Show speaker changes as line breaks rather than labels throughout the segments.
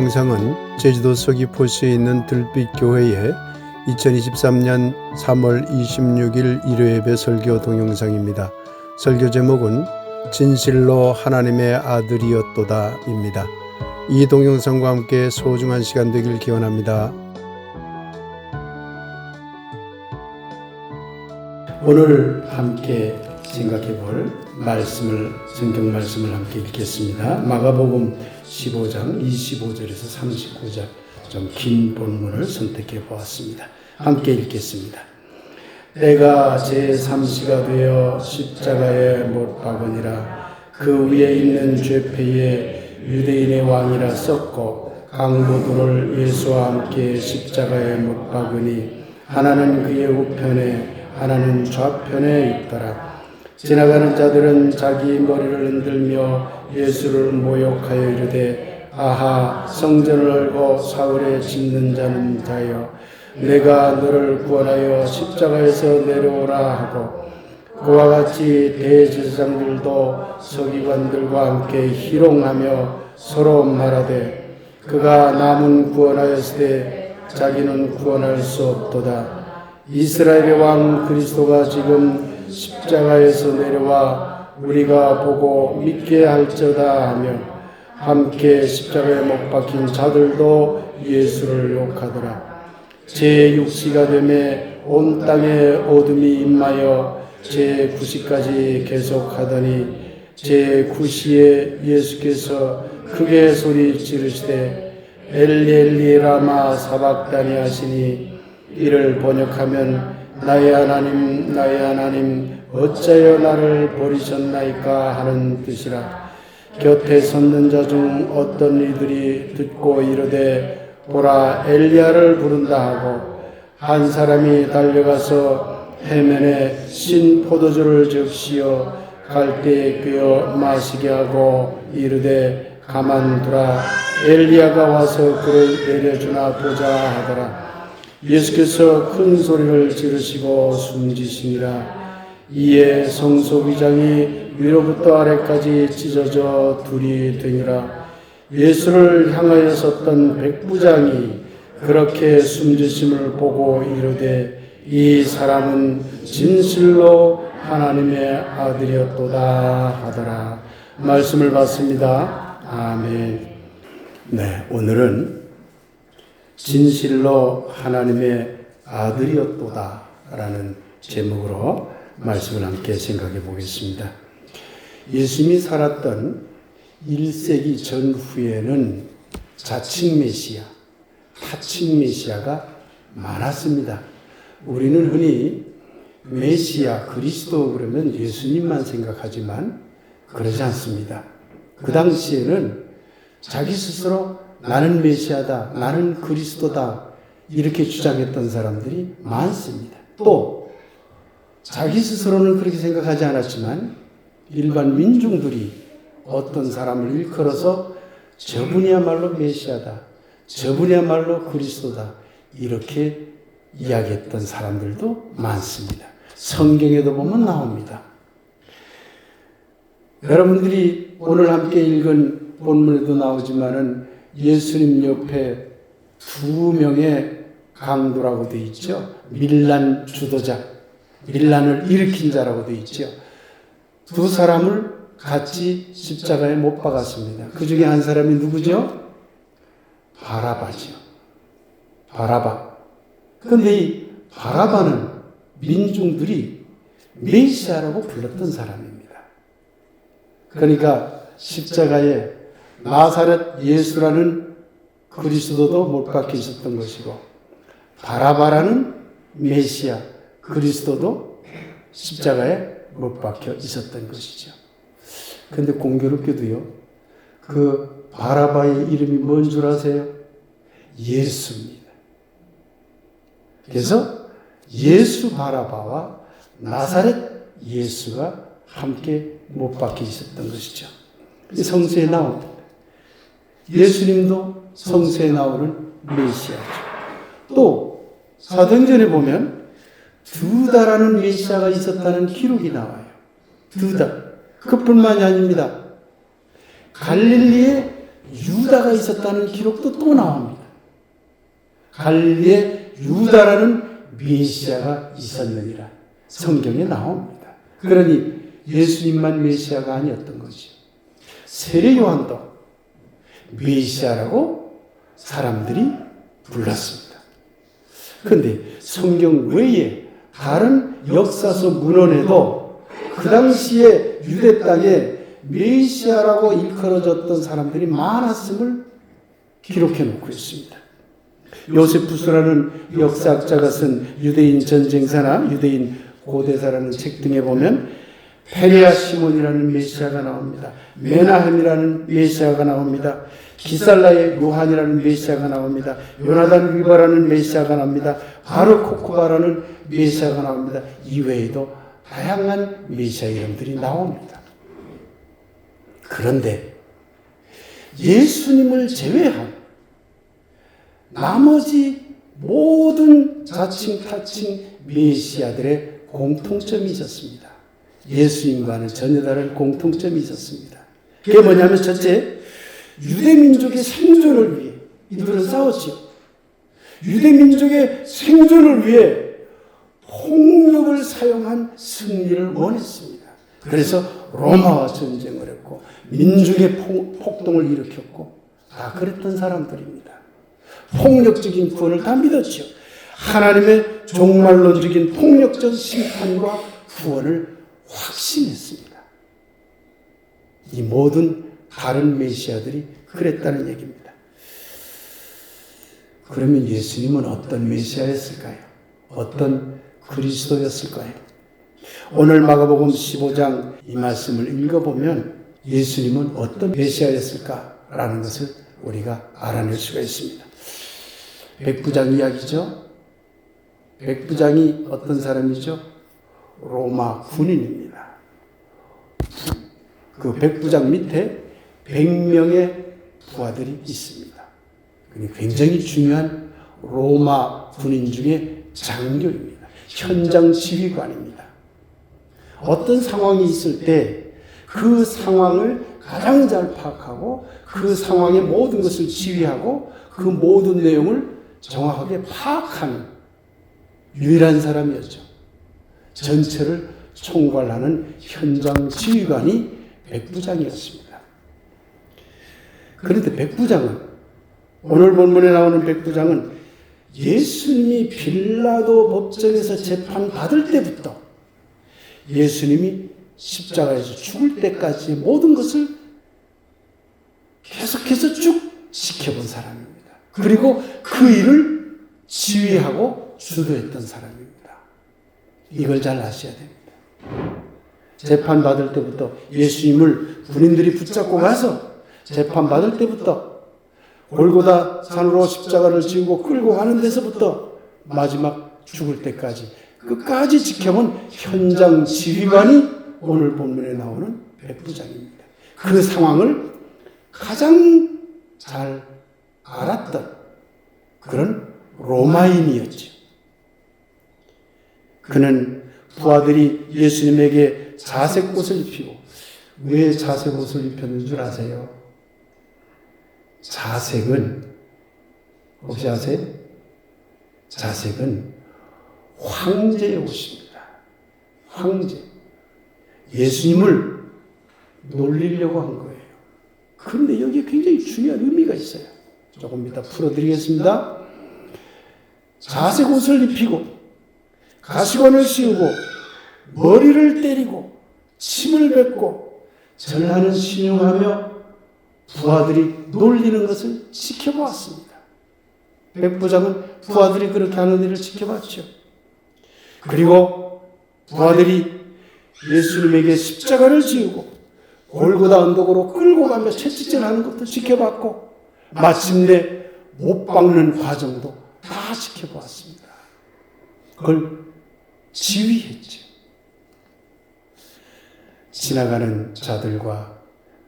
동영상은 제주도 서귀포시에 있는 들빛교회의 2023년 3월 26일 일요예배 설교 동영상입니다. 설교 제목은 진실로 하나님의 아들이었도다입니다. 이 동영상과 함께 소중한 시간 되길 기원합니다. 오늘 함께 생각해 볼 성경 말씀을 함께 읽겠습니다. 마가복음 15장 25절에서 39절 좀 긴 본문을 선택해 보았습니다. 함께 읽겠습니다. 때가 제3시가 되어 십자가에 못 박으니라. 그 위에 있는 죄패에 유대인의 왕이라 썼고 강도들을 예수와 함께 십자가에 못 박으니 하나는 그의 우편에 하나는 좌편에 있더라. 지나가는 자들은 자기 머리를 흔들며 예수를 모욕하여 이르되 아하 성전을 헐고 사흘에 짓는 자는 자여 내가 너를 구원하여 십자가에서 내려오라 하고 그와 같이 대제사장들도 서기관들과 함께 희롱하며 서로 말하되 그가 남은 구원하였으되 자기는 구원할 수 없도다. 이스라엘의 왕 그리스도가 지금 십자가에서 내려와 우리가 보고 믿게 할저다 하며 함께 십자가에 못 박힌 자들도 예수를 욕하더라. 제6시가 되매 온 땅에 어둠이 임하여 제9시까지 계속하더니 제9시에 예수께서 크게 소리 지르시되 엘리 엘리 라마 사박다니 하시니 이를 번역하면 나의 하나님 어찌하여 나를 버리셨나이까 하는 뜻이라. 곁에 섰는 자 중 어떤 이들이 듣고 이르되 보라 엘리야를 부른다 하고 한 사람이 달려가서 해면에 신 포도주를 적시어 갈대에 꿰어 마시게 하고 이르되 가만두라 엘리야가 와서 그를 내려주나 보자 하더라. 예수께서 큰 소리를 지르시고 숨지시니라. 이에 성소귀장이 위로부터 아래까지 찢어져 둘이 되니라. 예수를 향하여 섰던 백부장이 그렇게 숨지심을 보고 이르되 이 사람은 진실로 하나님의 아들이었도다 하더라. 말씀을 받습니다. 아멘. 네, 오늘은 진실로 하나님의 아들이었도다 라는 제목으로 말씀을 함께 생각해 보겠습니다. 예수님이 살았던 1세기 전후에는 자칭 메시아, 타칭 메시아가 많았습니다. 우리는 흔히 메시아, 그리스도 그러면 예수님만 생각하지만 그러지 않습니다. 그 당시에는 자기 스스로 나는 메시아다, 나는 그리스도다 이렇게 주장했던 사람들이 많습니다. 또 자기 스스로는 그렇게 생각하지 않았지만 일반 민중들이 어떤 사람을 일컬어서 저분이야말로 메시아다, 저분이야말로 그리스도다 이렇게 이야기했던 사람들도 많습니다. 성경에도 보면 나옵니다. 여러분들이 오늘 함께 읽은 본문에도 나오지만은 예수님 옆에 두 명의 강도라고 되어 있죠. 밀란 주도자, 밀란을 일으킨 자라고 되어 있죠. 두 사람을 같이 십자가에 못 박았습니다. 그 중에 한 사람이 누구죠? 바라바죠. 바라바. 그런데 이 바라바는 민중들이 메시아라고 불렀던 사람입니다. 그러니까 십자가에 나사렛 예수라는 그리스도도 못 박혀 있었던 것이고 바라바라는 메시아 그리스도도 십자가에 못 박혀 있었던 것이죠. 그런데 공교롭게도요, 그 바라바의 이름이 뭔 줄 아세요? 예수입니다. 그래서 예수 바라바와 나사렛 예수가 함께 못 박혀 있었던 것이죠. 성서에 나옵니다. 예수님도 성서에 나오는 메시아죠. 또 사도행전에 보면 두다라는 메시아가 있었다는 기록이 나와요. 두다. 그뿐만이 아닙니다. 갈릴리에 유다가 있었다는 기록도 또 나옵니다. 갈릴리에 유다라는 메시아가 있었느니라 성경에 나옵니다. 그러니 예수님만 메시아가 아니었던 거죠. 세례 요한도 메시아라고 사람들이 불렀습니다. 그런데 성경 외에 다른 역사서 문헌에도 그 당시에 유대 땅에 메시아라고 일컬어졌던 사람들이 많았음을 기록해 놓고 있습니다. 요세푸스라는 역사학자가 쓴 유대인 전쟁사나 유대인 고대사라는 책 등에 보면 페레아 시몬이라는 메시아가 나옵니다. 메나헴이라는 메시아가 나옵니다. 기살라의 요한이라는 메시아가 나옵니다. 요나단 위바라는 메시아가 나옵니다. 바르 코코바라는 메시아가 나옵니다. 이외에도 다양한 메시아 이름들이 나옵니다. 그런데 예수님을 제외한 나머지 모든 자칭 타칭 메시아들의 공통점이 있었습니다. 예수님과는 전혀 다른 공통점이 있었습니다. 그게 뭐냐면 첫째, 유대민족의 생존을 위해 이들은 싸웠죠. 유대민족의 생존을 위해 폭력을 사용한 승리를 원했습니다. 그래서 로마와 전쟁을 했고 민중의 폭동을 일으켰고 다 그랬던 사람들입니다. 폭력적인 구원을 다 믿었죠. 하나님의 종말론적인 폭력적 심판과 구원을 확신했습니다. 이 모든 다른 메시아들이 그랬다는 얘기입니다. 그러면 예수님은 어떤 메시아였을까요? 어떤 그리스도였을까요? 오늘 마가복음 15장 이 말씀을 읽어보면 예수님은 어떤 메시아였을까라는 것을 우리가 알아낼 수가 있습니다. 백부장 이야기죠. 백부장이 어떤 사람이죠? 로마 군인입니다. 그 백부장 밑에 100명의 부하들이 있습니다. 굉장히 중요한 로마 군인 중에 장교입니다. 현장 지휘관입니다. 어떤 상황이 있을 때 그 상황을 가장 잘 파악하고 그 상황의 모든 것을 지휘하고 그 모든 내용을 정확하게 파악하는 유일한 사람이었죠. 전체를 총괄하는 현장 지휘관이 백부장이었습니다. 그런데 백부장은 오늘 본문에 나오는 백부장은 예수님이 빌라도 법정에서 재판받을 때부터 예수님이 십자가에서 죽을 때까지 모든 것을 계속해서 쭉 지켜본 사람입니다. 그리고 그 일을 지휘하고 주도했던 사람입니다. 이걸 잘 아셔야 됩니다. 재판받을 때부터 예수님을 군인들이 붙잡고 가서 재판받을 때부터 골고다 산으로 십자가를 지고 끌고 가는 데서부터 마지막 죽을 때까지 끝까지 지켜본 현장 지휘관이 오늘 본문에 나오는 백부장입니다. 그 상황을 가장 잘 알았던 그런 로마인이었죠. 그는 부하들이 예수님에게 자색 옷을 입히고 왜 자색 옷을 입혔는 줄 아세요? 자색은 혹시 아세요? 자색은 황제의 옷입니다. 황제. 예수님을 놀리려고 한 거예요. 그런데 여기에 굉장히 중요한 의미가 있어요. 조금 이따 풀어드리겠습니다. 자색 옷을 입히고 가시관을 씌우고 머리를 때리고 침을 뱉고 전하는 신용하며 부하들이 놀리는 것을 지켜보았습니다. 백부장은 부하들이 그렇게 하는 일을 지켜봤죠. 그리고 부하들이 예수님에게 십자가를 지우고 골고다 언덕으로 끌고 가며 채찍질하는 것도 지켜봤고 마침내 못 박는 과정도 다 지켜보았습니다. 그걸 지휘했죠. 지나가는 자들과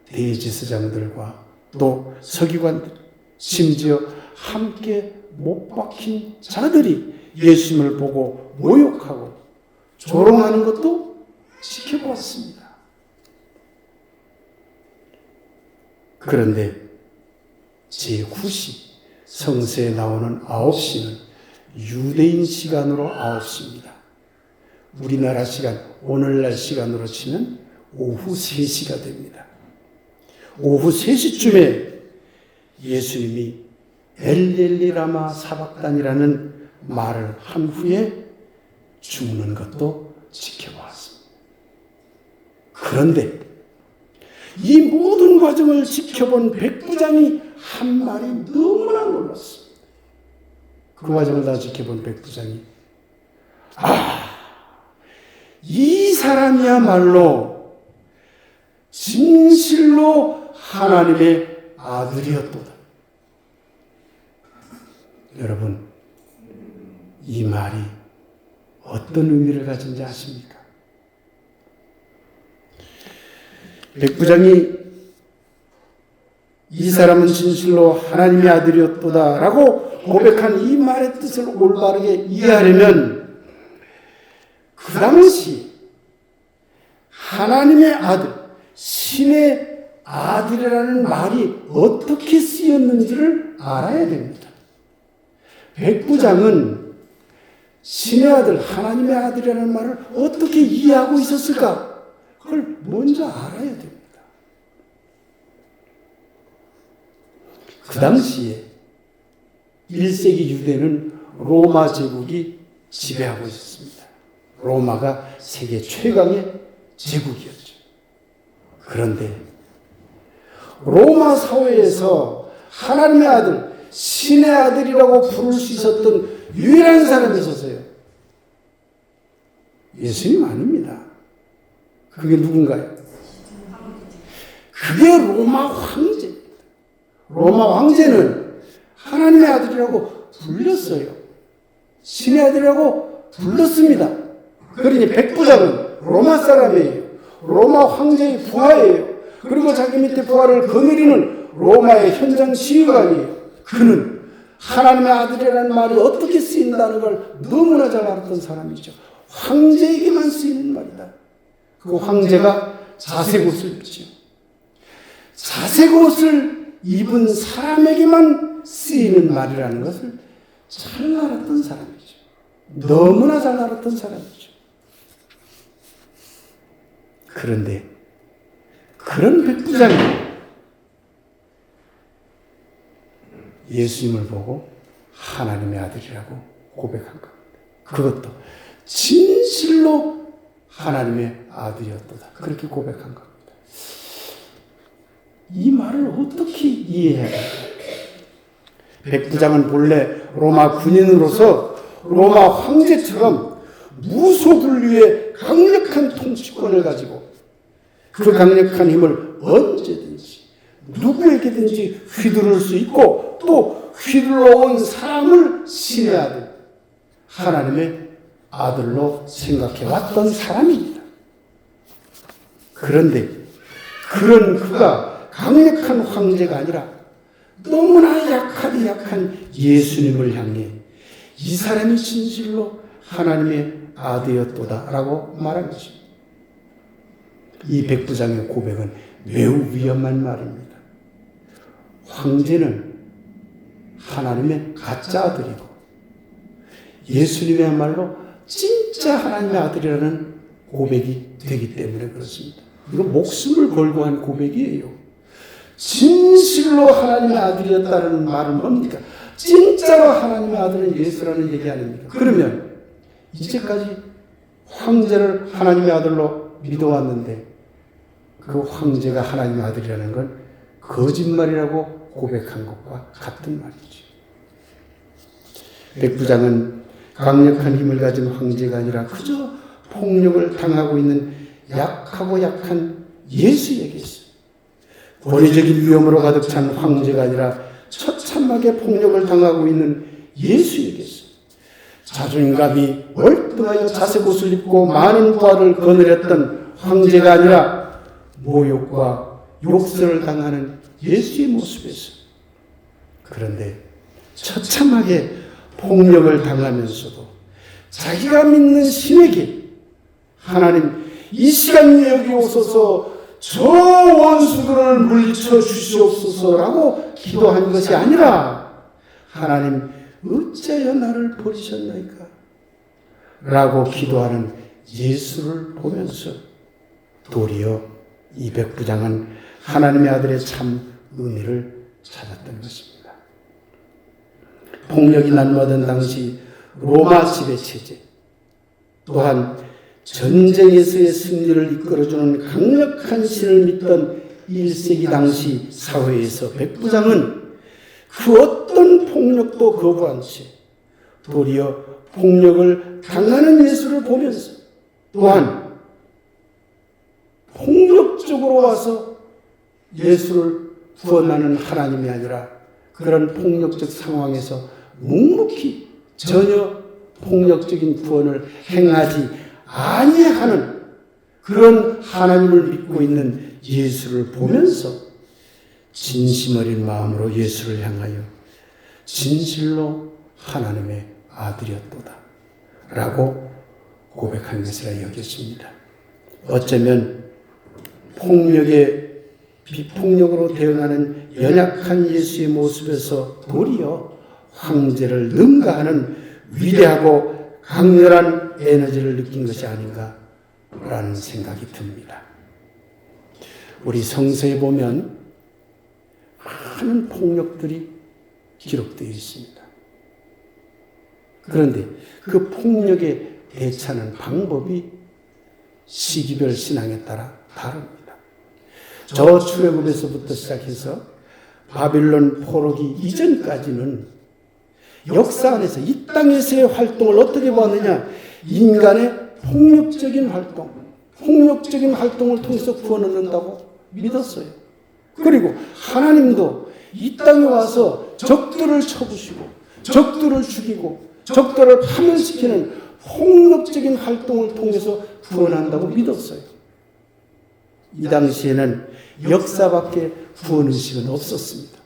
대제사장들과 또 서기관들, 심지어 함께 못 박힌 자들이 예수님을 보고 모욕하고 조롱하는 것도 지켜보았습니다. 그런데 제9시, 성서에 나오는 9시는 유대인 시간으로 9시입니다. 우리나라 시간, 오늘날 시간으로 치면 오후 3시가 됩니다. 오후 3시쯤에 예수님이 엘리 라마 사박단이라는 말을 한 후에 죽는 것도 지켜보았습니다. 그런데 이 모든 과정을 지켜본 백부장이 한 말이 너무나 놀랐습니다. 그 과정을 다 지켜본 백부장이 이 사람이야말로 진실로 하나님의 아들이었도다. 여러분, 이 말이 어떤 의미를 가진지 아십니까? 백부장이 이 사람은 진실로 하나님의 아들이었도다 라고 고백한 이 말의 뜻을 올바르게 이해하려면 그 당시 하나님의 아들, 신의 아들이라는 말이 어떻게 쓰였는지를 알아야 됩니다. 백부장은 신의 아들, 하나님의 아들이라는 말을 어떻게 이해하고 있었을까? 그걸 먼저 알아야 됩니다. 그 당시에 1세기 유대는 로마 제국이 지배하고 있었습니다. 로마가 세계 최강의 제국이었죠. 그런데 로마 사회에서 하나님의 아들, 신의 아들이라고 부를 수 있었던 유일한 사람이 있었어요. 예수님 아닙니다. 그게 누군가요? 그게 로마 황제입니다. 로마 황제는 하나님의 아들이라고 불렸어요. 신의 아들이라고 불렀습니다. 그러니 백부장은 로마 사람이에요. 로마 황제의 부하예요. 그리고 자기 밑에 부하를 거느리는 로마의 현장 지휘관이에요. 그는 하나님의 아들이라는 말이 어떻게 쓰인다는 걸 너무나 잘 알았던 사람이죠. 황제에게만 쓰이는 말이다. 그 황제가 자색 옷을 입지요. 자색 옷을 입은 사람에게만 쓰이는 말이라는 것을 잘 알았던 사람이죠. 너무나 잘 알았던 사람이죠. 그런데 그런 백부장이 예수님을 보고 하나님의 아들이라고 고백한 겁니다. 그것도 진실로 하나님의 아들이었도다. 그렇게 고백한 겁니다. 이 말을 어떻게 이해해야 할까요? 백부장은 본래 로마 군인으로서 로마 황제처럼 무소불위의 강력한 통치권을 가지고 그 강력한 힘을 언제든지 누구에게든지 휘두를 수 있고 또 휘둘러온 사람을 신의 아들, 하나님의 아들로 생각해왔던 사람입니다. 그런데 그런 그가 강력한 황제가 아니라 너무나 약한 예수님을 향해 이 사람이 진실로 하나님의 아들이었도다라고 말한 것입니다. 이 백부장의 고백은 매우 위험한 말입니다. 황제는 하나님의 가짜 아들이고 예수님이야말로 진짜 하나님의 아들이라는 고백이 되기 때문에 그렇습니다. 이거 목숨을 걸고 한 고백이에요. 진실로 하나님의 아들이었다는 말은 뭡니까? 진짜로 하나님의 아들은 예수라는 얘기 아닙니까? 그러면 이제까지 황제를 하나님의 아들로 믿어왔는데 그 황제가 하나님의 아들이라는 건 거짓말이라고 고백한 것과 같은 말이죠. 백부장은 강력한 힘을 가진 황제가 아니라 그저 폭력을 당하고 있는 약하고 약한 예수에게서 권위적인 위험으로 가득 찬 황제가 아니라 처참하게 폭력을 당하고 있는 예수에게서 자존감이 월등하여 자색 옷을 입고 많은 부하를 거느렸던 황제가 아니라 모욕과 욕설을 당하는 예수의 모습에서 그런데 처참하게 폭력을 당하면서도 자기가 믿는 신에게 하나님 이 시간 여기 오소서 저 원수들을 물리쳐 주시옵소서라고 기도한 것이 아니라 하나님 어찌하여 나를 버리셨나이까? 라고 기도하는 예수를 보면서 도리어 이 백부장은 하나님의 아들의 참 의미를 찾았던 것입니다. 폭력이 난무하던 당시 로마 지배체제, 또한 전쟁에서의 승리를 이끌어주는 강력한 신을 믿던 1세기 당시 사회에서 백부장은 그 어떤 폭력도 거부한 채 도리어 폭력을 당하는 예수를 보면서 또한 폭력적으로 와서 예수를 구원하는 하나님이 아니라 그런 폭력적 상황에서 묵묵히 전혀 폭력적인 구원을 행하지 아니하는 그런 하나님을 믿고 있는 예수를 보면서 진심 어린 마음으로 예수를 향하여 진실로 하나님의 아들이었도다 라고 고백한 것이라 여겼습니다. 어쩌면 비폭력으로 대응하는 연약한 예수의 모습에서 도리어 황제를 능가하는 위대하고 강렬한 에너지를 느낀 것이 아닌가라는 생각이 듭니다. 우리 성서에 보면 많은 폭력들이 기록되어 있습니다. 그런데 그 폭력에 대처하는 방법이 시기별 신앙에 따라 다릅니다. 저 출애굽에서부터 시작해서 바빌론 포로기 이전까지는 역사 안에서 이 땅에서의 활동을 어떻게 보았느냐? 인간의 폭력적인 활동을 통해서 구원을 얻는다고 믿었어요. 그리고 하나님도 이 땅에 와서 적들을 쳐부시고 적들을 죽이고 적들을 파멸시키는 폭력적인 활동을 통해서 구원한다고 믿었어요. 이 당시에는 역사밖에 구원의식은 없었습니다.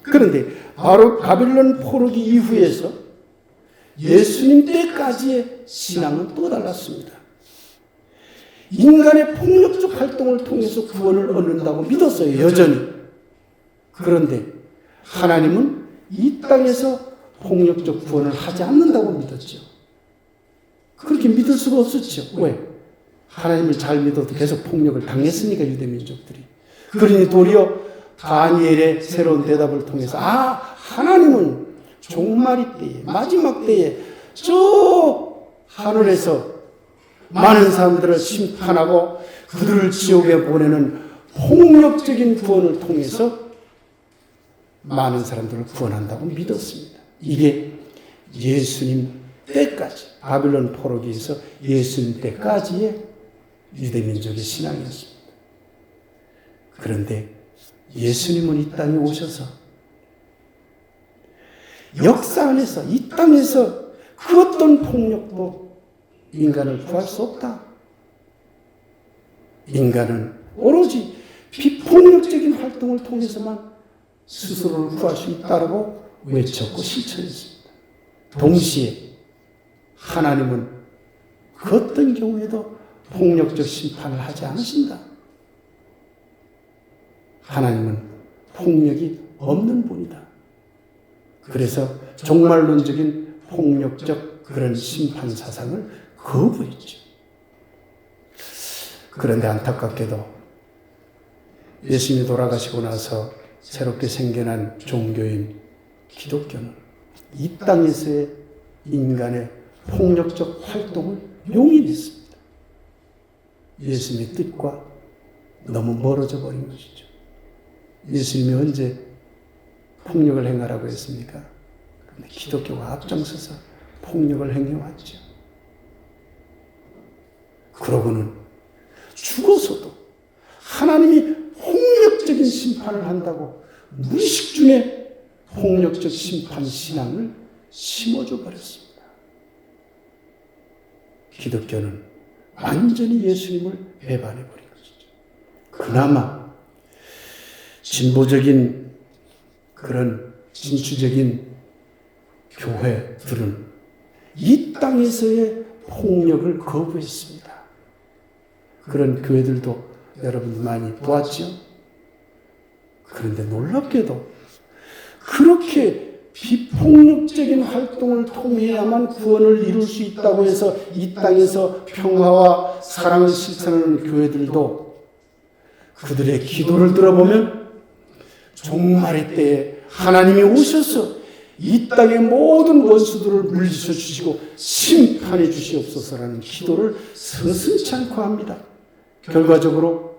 그런데 바로 바빌론 포로기 이후에서 예수님 때까지의 신앙은 또 달랐습니다. 인간의 폭력적 활동을 통해서 구원을 얻는다고 믿었어요, 여전히. 그런데 하나님은 이 땅에서 폭력적 구원을 하지 않는다고 믿었죠. 그렇게 믿을 수가 없었죠. 왜? 하나님을 잘 믿어도 계속 폭력을 당했으니까, 유대민족들이. 그러니 도리어 다니엘의 새로운 대답을 통해서 하나님은 종말이 때에, 마지막 때에 저 하늘에서 많은 사람들을 심판하고 그들을 지옥에 보내는 폭력적인 구원을 통해서 많은 사람들을 구원한다고 믿었습니다. 이게 예수님 때까지, 바빌론 포로기에서 예수님 때까지의 유대민족의 신앙이었습니다. 그런데 예수님은 이 땅에 오셔서 역사 안에서, 이 땅에서 그 어떤 폭력도 인간을 구할 수 없다. 인간은 오로지 비폭력적인 활동을 통해서만 스스로를 구할 수 있다고 외쳤고 실천했습니다. 동시에 하나님은 그 어떤 경우에도 폭력적 심판을 하지 않으신다. 하나님은 폭력이 없는 분이다. 그래서 종말론적인 폭력적 그런 심판 사상을 거부했죠. 그런데 안타깝게도 예수님이 돌아가시고 나서 새롭게 생겨난 종교인 기독교는 이 땅에서의 인간의 폭력적 활동을 용인했습니다. 예수님의 뜻과 너무 멀어져 버린 것이죠. 예수님이 언제 폭력을 행하라고 했습니까? 그런데 기독교가 앞장서서 폭력을 행해왔죠. 그러고는 죽어서도 하나님이 폭력적인 심판을 한다고 무의식 중에 폭력적 심판 신앙을 심어줘 버렸습니다. 기독교는 완전히 예수님을 배반해 버린 것이죠. 그나마 진보적인 그런 진취적인 교회들은 이 땅에서의 폭력을 거부했습니다. 그런 교회들도 여러분도 많이 보았죠? 그런데 놀랍게도 그렇게 비폭력적인 활동을 통해야만 구원을 이룰 수 있다고 해서 이 땅에서 평화와 사랑을 실천하는 교회들도 그들의 기도를 들어보면 종말의 때에 하나님이 오셔서 이 땅의 모든 원수들을 물리쳐 주시고 심판해 주시옵소서라는 기도를 서슴지 않고 합니다. 결과적으로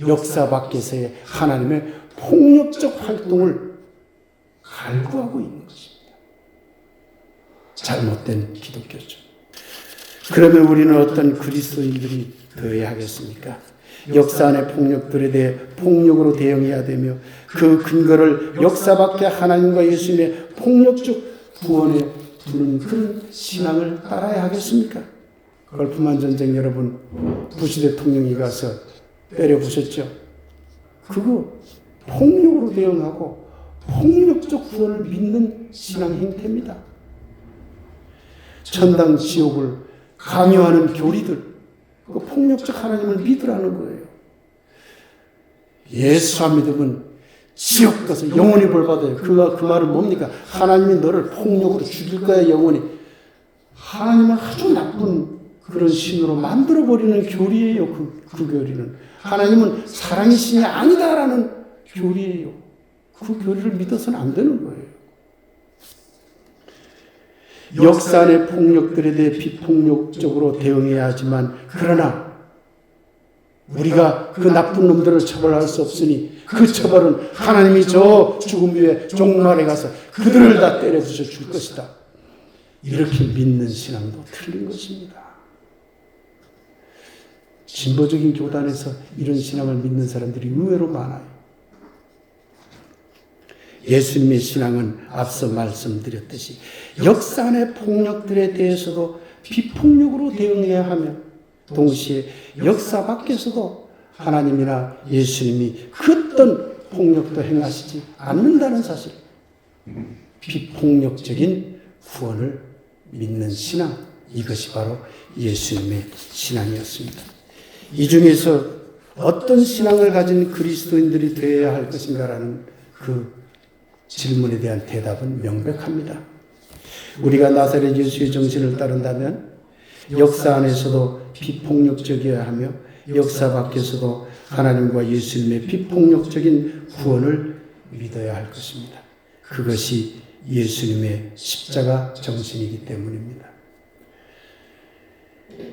역사 밖에서의 하나님의 폭력적 활동을 갈구하고 있는 것입니다. 잘못된 기독교죠. 그러면 우리는 어떤 그리스도인들이 되어야 하겠습니까? 역사 안의 폭력들에 대해 폭력으로 대응해야 되며 그 근거를 역사 밖에 하나님과 예수님의 폭력적 구원에 두는 그런 신앙을 따라야 하겠습니까? 걸프만 전쟁 여러분 부시 대통령이 가서 때려 부셨죠. 그거 폭력으로 대응하고 폭력적 구원을 믿는 신앙 행태입니다. 천당 지옥을 강요하는 교리들, 그 폭력적 하나님을 믿으라는 거예요. 예수 안 믿으면 지옥 가서 영원히 벌 받아요. 그 말은 뭡니까? 하나님이 너를 폭력으로 죽일 거야 영원히. 하나님은 아주 나쁜 그런 신으로 만들어버리는 교리예요. 그 교리는. 하나님은 사랑의 신이 아니다라는 교리예요. 그 교리를 믿어서는 안 되는 거예요. 역사 안의 폭력들에 대해 비폭력적으로 대응해야 하지만 그러나 우리가 그 나쁜 놈들을 처벌할 수 없으니 그 처벌은 하나님이 저 죽음 위에 종말에 가서 그들을 다 때려 부셔 줄 것이다. 이렇게 믿는 신앙도 틀린 것입니다. 진보적인 교단에서 이런 신앙을 믿는 사람들이 의외로 많아요. 예수님의 신앙은 앞서 말씀드렸듯이 역사 안의 폭력들에 대해서도 비폭력으로 대응해야 하며 동시에 역사 밖에서도 하나님이나 예수님이 그 어떤 폭력도 행하시지 않는다는 사실, 비폭력적인 구원을 믿는 신앙, 이것이 바로 예수님의 신앙이었습니다. 이 중에서 어떤 신앙을 가진 그리스도인들이 되어야 할 것인가라는 그 질문에 대한 대답은 명백합니다. 우리가 나사렛 예수의 정신을 따른다면 역사 안에서도 비폭력적이어야 하며 역사 밖에서도 하나님과 예수님의 비폭력적인 구원을 믿어야 할 것입니다. 그것이 예수님의 십자가 정신이기 때문입니다.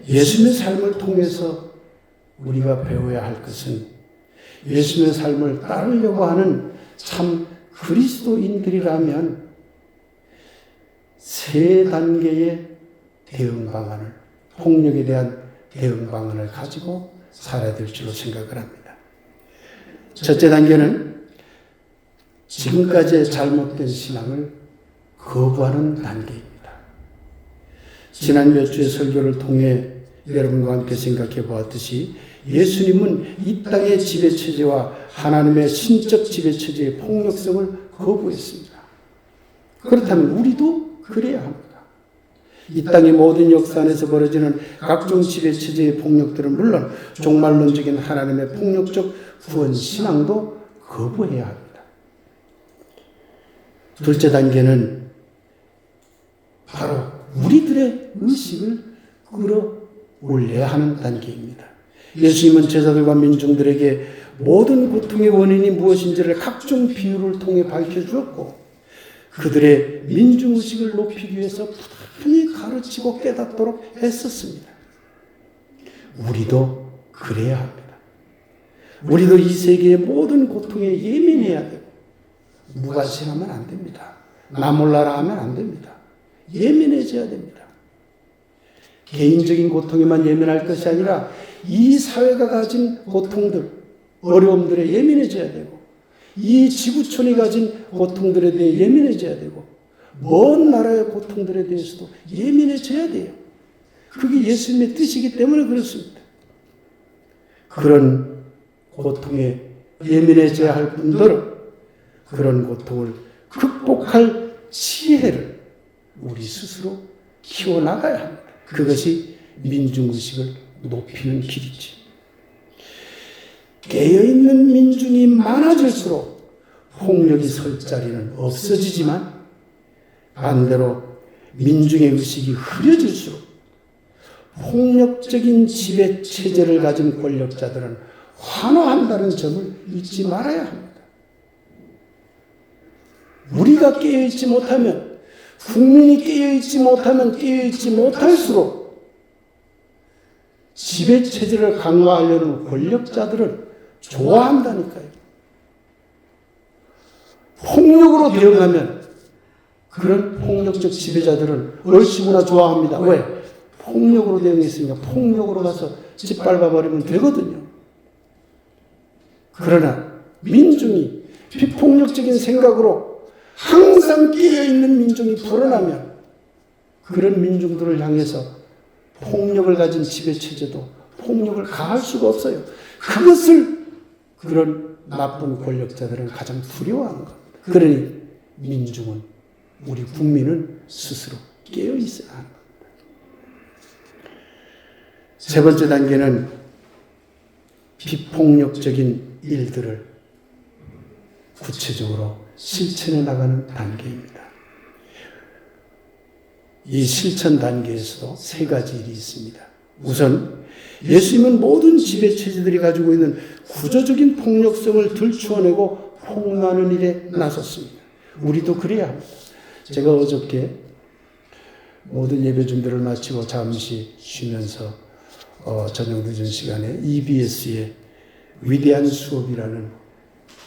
예수님의 삶을 통해서 우리가 배워야 할 것은 예수님의 삶을 따르려고 하는 참 그리스도인들이라면 세 단계의 대응 방안을, 폭력에 대한 대응 방안을 가지고 살아야 될 줄로 생각을 합니다. 첫째 단계는 지금까지의 잘못된 신앙을 거부하는 단계입니다. 지난 몇 주의 설교를 통해 여러분과 함께 생각해 보았듯이 예수님은 이 땅의 지배체제와 하나님의 신적 지배체제의 폭력성을 거부했습니다. 그렇다면 우리도 그래야 합니다. 이 땅의 모든 역사 안에서 벌어지는 각종 지배체제의 폭력들은 물론 종말론적인 하나님의 폭력적 구원 신앙도 거부해야 합니다. 둘째 단계는 바로 우리들의 의식을 끌어올려야 하는 단계입니다. 예수님은 제자들과 민중들에게 모든 고통의 원인이 무엇인지를 각종 비유를 통해 밝혀주었고 그들의 민중의식을 높이기 위해서 부단히 가르치고 깨닫도록 했었습니다. 우리도 그래야 합니다. 우리도 이 세계의 모든 고통에 예민해야 되고 무관심하면 안 됩니다. 나 몰라라 하면 안 됩니다. 예민해져야 됩니다. 개인적인 고통에만 예민할 것이 아니라 이 사회가 가진 고통들, 어려움들에 예민해져야 되고 이 지구촌이 가진 고통들에 대해 예민해져야 되고 먼 나라의 고통들에 대해서도 예민해져야 돼요. 그게 예수님의 뜻이기 때문에 그렇습니다. 그런 고통에 예민해져야 할 분들은 그런 고통을 극복할 지혜를 우리 스스로 키워나가야 합니다. 그것이 민중의식을 높이는 길이지. 깨어있는 민중이 많아질수록 폭력이 설 자리는 없어지지만 반대로 민중의 의식이 흐려질수록 폭력적인 지배 체제를 가진 권력자들은 환호한다는 점을 잊지 말아야 합니다. 우리가 깨어있지 못하면, 국민이 깨어있지 못할수록 지배 체제를 강화하려는 권력자들은 좋아한다니까요. 폭력으로 대응하면 그런 폭력적 지배자들은 얼씨구나 좋아합니다. 왜? 폭력으로 대응했으니까 폭력으로 가서 짓밟아버리면 되거든요. 그러나 민중이 비폭력적인 생각으로 항상 깨어있는 민중이 불어나면 그런 민중들을 향해서 폭력을 가진 지배체제도 폭력을 가할 수가 없어요. 그것을 그런 나쁜 권력자들은 가장 두려워하는 겁니다. 그러니 민중은, 우리 국민은 스스로 깨어있어야 합니다. 세 번째 단계는 비폭력적인 일들을 구체적으로 실천해 나가는 단계입니다. 이 실천 단계에서도 세 가지 일이 있습니다. 우선 예수님은 모든 지배체제들이 가지고 있는 구조적인 폭력성을 들추어내고 폭로하는 일에 나섰습니다. 우리도 그래야 합니다. 제가 어저께 모든 예배 준비를 마치고 잠시 쉬면서 저녁 늦은 시간에 EBS의 위대한 수업이라는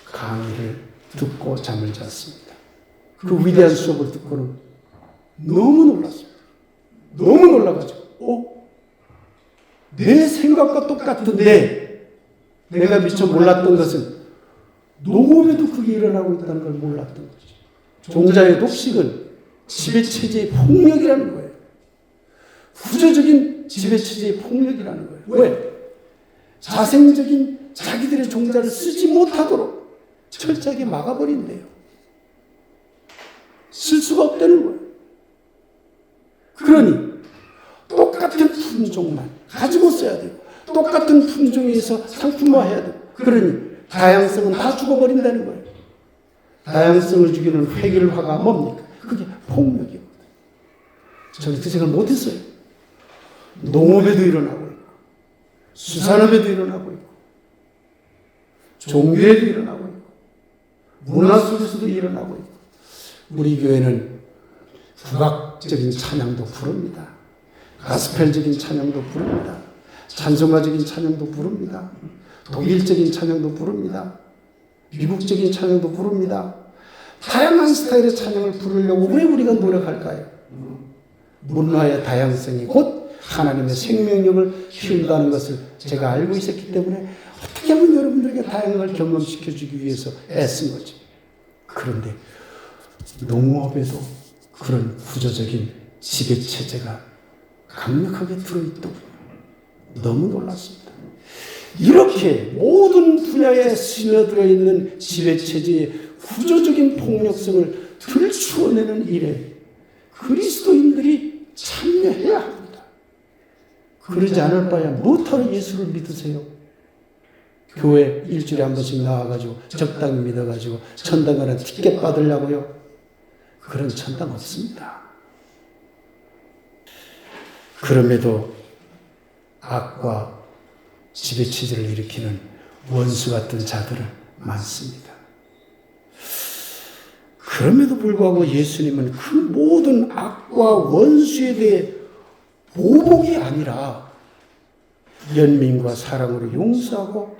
강의를 듣고 잠을 잤습니다. 그 위대한 수업을 듣고는 너무 놀랐습니다. 너무 놀라가지고 내 생각과 똑같은데 내가 미처 몰랐던 것은 농업에도 그게 일어나고 있다는 걸 몰랐던 거죠. 종자의 독식은 지배체제의 폭력이라는 거예요. 구조적인 지배체제의 폭력이라는 거예요. 왜? 자생적인 자기들의 종자를 쓰지 못하도록 철저하게 막아버린대요. 쓸 수가 없다는 거예요. 그러니 똑같은 품종만 가지고 써야 되고 똑같은 품종에서 상품화해야 되고 그러니 다양성은 다 죽어버린다는 거예요. 다양성을 죽이는 획일화가 뭡니까? 그게 폭력이거든요. 저는 그 생각을 못했어요. 농업에도 일어나고 있고 수산업에도 일어나고 있고 종교에도 일어나고 있고 문화 속에서도 일어나고 있고 우리 교회는 국악적인 찬양도 부릅니다. 가스펠적인 찬양도 부릅니다. 찬송가적인 찬양도 부릅니다. 독일적인 찬양도 부릅니다. 미국적인 찬양도 부릅니다. 다양한 스타일의 찬양을 부르려고 왜 우리가 노력할까요? 문화의 다양성이 곧 하나님의 생명력을 키운다는 것을 제가 알고 있었기 때문에 어떻게 하면 여러분들에게 다양한 걸 경험시켜주기 위해서 애쓴 거죠. 그런데 농업에도 그런 구조적인 지배체제가 강력하게 들어있더군요. 너무 놀랐습니다. 이렇게 모든 분야에 스며들어 있는 지배체제의 구조적인 폭력성을 들추어내는 일에 그리스도인들이 참여해야 합니다. 그러지 않을 바에야 무엇하러 예수를 믿으세요? 교회 일주일에 한 번씩 나와가지고 적당히 믿어가지고 천당 가는 티켓 받으려고요? 그런 천당 없습니다. 그럼에도 악과 지배체제를 일으키는 원수 같은 자들은 많습니다. 그럼에도 불구하고 예수님은 그 모든 악과 원수에 대해 보복이 아니라 연민과 사랑으로 용서하고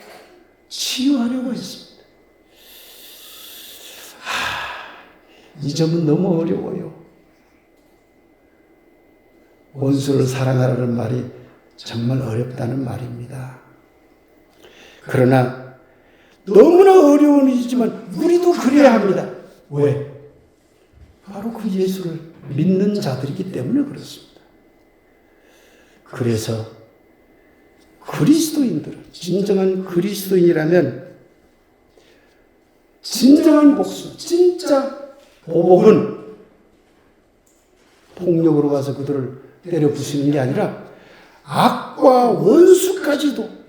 치유하려고 했습니다. 이 점은 너무 어려워요. 원수를 사랑하라는 말이 정말 어렵다는 말입니다. 그러나 너무나 어려운 일이지만 우리도 그래야 합니다. 왜? 바로 그 예수를 믿는 자들이기 때문에 그렇습니다. 그래서 그리스도인들은, 진정한 그리스도인이라면 진정한 복수, 진짜 보복은 폭력으로 가서 그들을 때려 부수는 게 아니라 악과 원수까지도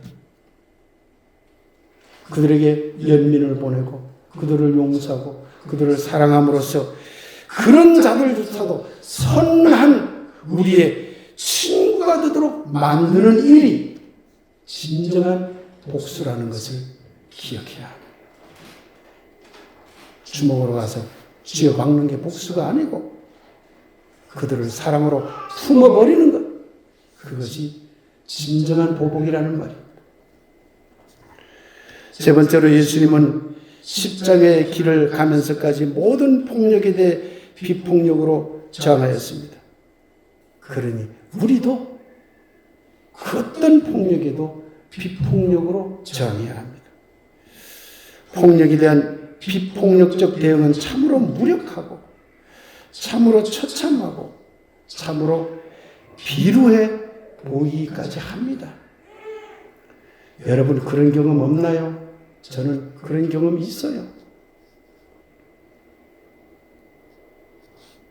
그들에게 연민을 보내고 그들을 용서하고 그들을 사랑함으로써 그런 자들조차도 선한 우리의 친구가 되도록 만드는 일이 진정한 복수라는 것을 기억해야 합니다. 주먹으로 가서 쥐어박는 게 복수가 아니고 그들을 사랑으로 품어버리는 것, 그것이 진정한 보복이라는 말입니다. 세 번째로 예수님은 십자가의 길을 가면서까지 모든 폭력에 대해 비폭력으로 저항하였습니다. 그러니 우리도 그 어떤 폭력에도 비폭력으로 저항해야 합니다. 폭력에 대한 비폭력적 대응은 참으로 무력하고 참으로 처참하고 참으로 비루해 보이기까지 합니다. 여러분 그런 경험 없나요? 저는 그런 경험이 있어요.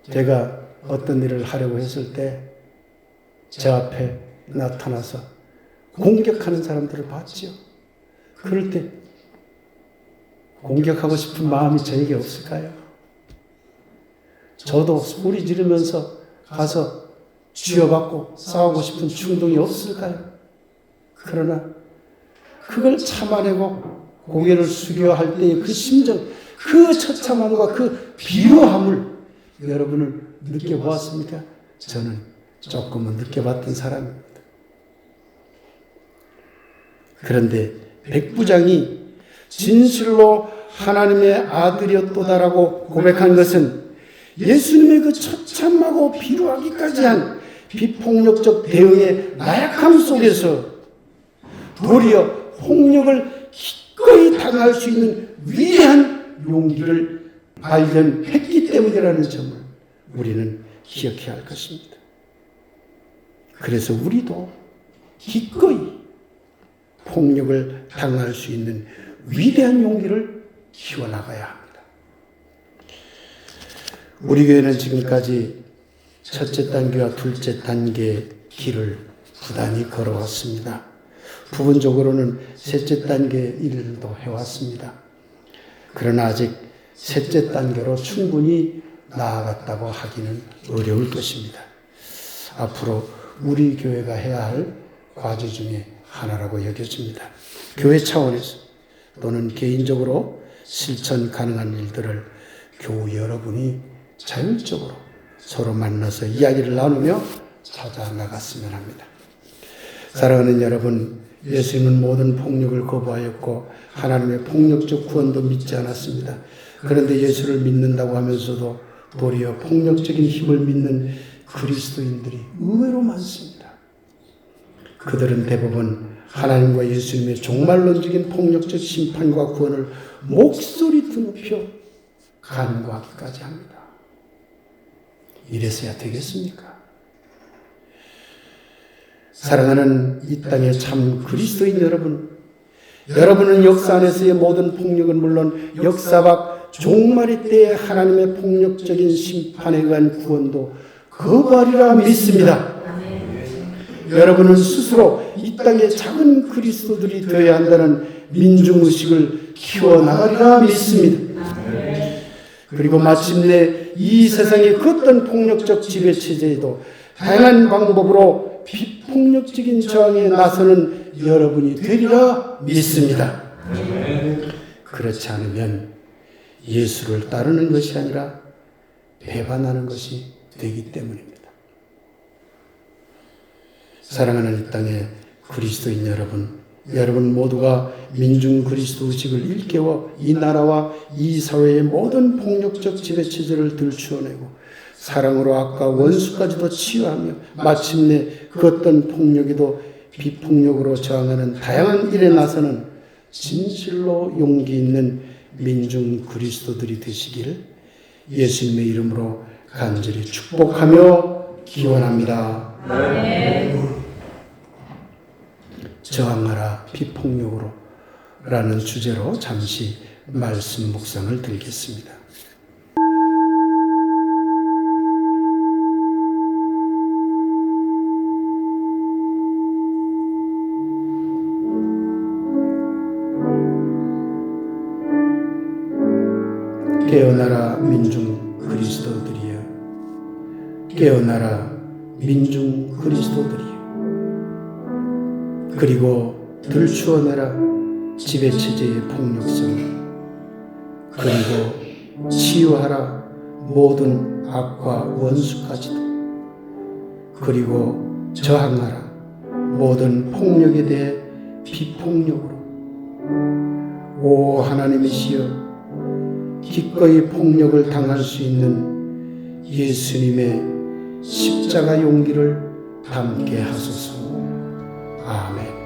제가 어떤 일을 하려고 했을 때 제 앞에 나타나서 공격하는 사람들을 봤지요. 그럴 때 공격하고 싶은 마음이 저에게 없을까요? 저도 소리 지르면서 가서 쥐어받고 싸우고 싶은 충동이 없을까요? 그러나 그걸 참아내고 고개를 숙여 할 때의 그 심정, 그 처참함과 그 비루함을 여러분은 느껴보았습니까? 저는 조금은 느껴봤던 사람입니다. 그런데 백부장이 진실로 하나님의 아들이었도다라고 고백한 것은 예수님의 그 처참하고 비루하기까지 한 비폭력적 대응의 나약함 속에서 도리어 폭력을 기꺼이 당할 수 있는 위대한 용기를 발견했기 때문이라는 점을 우리는 기억해야 할 것입니다. 그래서 우리도 기꺼이 폭력을 당할 수 있는 위대한 용기를 키워나가야 합니다. 우리 교회는 지금까지 첫째 단계와 둘째 단계의 길을 부단히 걸어왔습니다. 부분적으로는 셋째 단계의 일도 해왔습니다. 그러나 아직 셋째 단계로 충분히 나아갔다고 하기는 어려울 것입니다. 앞으로 우리 교회가 해야 할 과제 중에 하나라고 여겨집니다. 교회 차원에서 또는 개인적으로 실천 가능한 일들을 교우 여러분이 자율적으로 서로 만나서 이야기를 나누며 찾아 나갔으면 합니다. 사랑하는 여러분, 예수님은 모든 폭력을 거부하였고 하나님의 폭력적 구원도 믿지 않았습니다. 그런데 예수를 믿는다고 하면서도 도리어 폭력적인 힘을 믿는 그리스도인들이 의외로 많습니다. 그들은 대부분 하나님과 예수님의 종말론적인 폭력적 심판과 구원을 목소리 드높여 간구하기까지 합니다. 이래서야 되겠습니까? 사랑하는 이 땅의 참 그리스도인 여러분, 여러분은 역사 안에서의 모든 폭력은 물론 역사 밖 종말의 때의 하나님의 폭력적인 심판에 의한 구원도 거부하리라 믿습니다. 여러분은 스스로 이 땅의 작은 그리스도들이 되어야 한다는 민중의식을 키워나가리라 믿습니다. 그리고 마침내 이 세상의 그 어떤 폭력적 지배체제에도 다양한 방법으로 비폭력적인 저항에 나서는 여러분이 되리라 믿습니다. 그렇지 않으면 예수를 따르는 것이 아니라 배반하는 것이 되기 때문입니다. 사랑하는 이 땅의 그리스도인 여러분 모두가 민중 그리스도 의식을 일깨워 이 나라와 이 사회의 모든 폭력적 지배체제를 들추어내고 사랑으로 악과 원수까지도 치유하며 마침내 그 어떤 폭력에도 비폭력으로 저항하는 다양한 일에 나서는 진실로 용기 있는 민중 그리스도들이 되시기를 예수님의 이름으로 간절히 축복하며 기원합니다. 저항하라 비폭력으로 라는 주제로 잠시 말씀 묵상을 드리겠습니다. 깨어나라 민중 그리스도들이여, 깨어나라 민중 그리스도들이여. 그리고 들추어내라 지배체제의 폭력성을, 그리고 치유하라 모든 악과 원수까지도, 그리고 저항하라 모든 폭력에 대해 비폭력으로. 오 하나님이시여, 기꺼이 폭력을 당할 수 있는 예수님의 십자가 용기를 담게 하소서. 아멘.